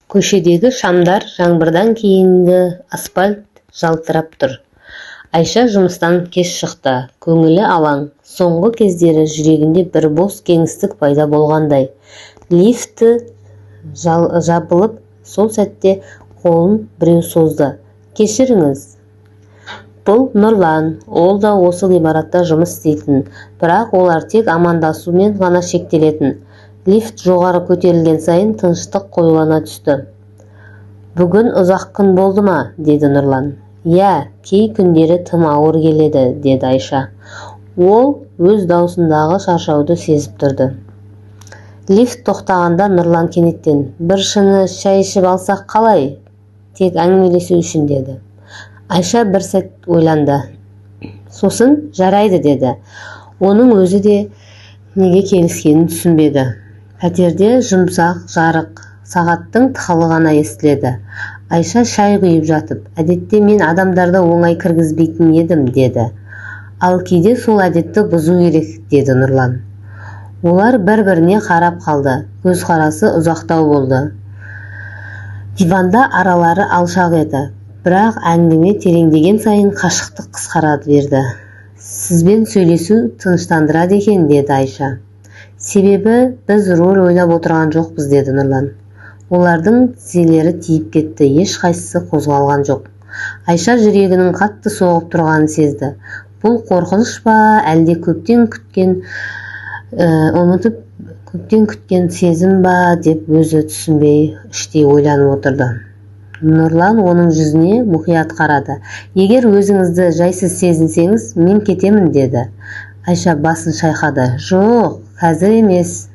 Көшедегі шамдар жаңбырдан кейінгі асфальт жалтырап тұр. Айша жұмыстан кеш шықты, көңілі алаң. Соңғы кездері жүрегінде бір бос кеңістік пайда болғандай. Лифті жабылып, сол сәтте қолын біреу созды. Кешіріңіз. Бұл Нұрлан, ол да осы ғимаратта жұмыс істейтін, бірақ олар тек амандасумен ғана шектелетін. Лифт жоғары көтерілген сайын тыныштық қоюлана түсті. Бүгін ұзақ күн болды ма? Деді Нұрлан. Я, кей күндері тым ауыр келеді, деді Айша. Ол өз даусындағы шаршауды сезіп тұрды. Лифт тоқтағанда Нұрлан кенеттен: бір шыны шай ішіп алсақ қалай? Тек әңгімелесу үшін, деді. Айша бір сәт ойланды. Сосын жарайды, деді. Оның өзі де неге келіскенін түсінбеді. Пәтерде жұмсақ жарық, сағаттың тықылы ғана естіледі. Айша шай құйып жатып, әдетте мен адамдарды оңай кіргізбейтін едім, деді. Ал кейде сол әдетті бұзу керек, деді Нұрлан. Олар бір-біріне қарап қалды. Көзқарасы ұзақтау болды. Диванда аралары алшақ еді, бірақ әңгіме тереңдеген сайын қашықтық қысқарады берді. Сізбен сөйлесу тыныштандырады екен, деді Айша. Себебі біз рөл ойнап отырған жоқпыз, деді Нұрлан. Олардың тізелері тиіп кетті, еш қайсысы қозғалған жоқ. Айша жүрегінің қатты соғып тұрғанын сезді. Бұл қорқыныш па, әлде көптен күткен сезім ба деп өзі түсінбей іштей ойланып отырды. Нұрлан оның жүзіне мұқият қарады. Егер өзіңізді жайсыз сезінсеңіз, мен кетемін, деді. Айша басын шайқады. Жоқ, қазір емес.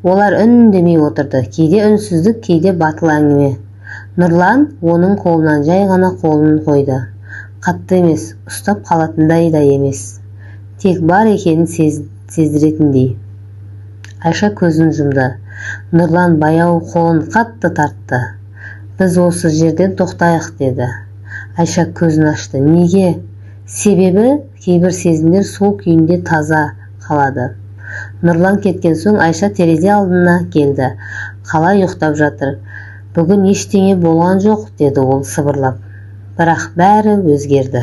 Олар үндемей отырды. Кейде үнсіздік, кейде батыл әңгіме. Нұрлан оның қолынан жай ғана қолын қойды. Қатты емес, ұстап қалатындай да емес. Тек бар екенін сездіретіндей. Айша көзін жұмды. Нұрлан баяу қолын қатты тартты. Біз осы жерден тоқтайық, деді. Айша көзін ашты. Неге? Себебі кейбір сезімдер сол күйінде таза қалады. Нұрлан кеткен соң Айша терезе алдына келді. Қалай ұйықтап жатыр? Бүгін ештеңе болған жоқ, деді ол сыбырлап. Бірақ бәрі өзгерді.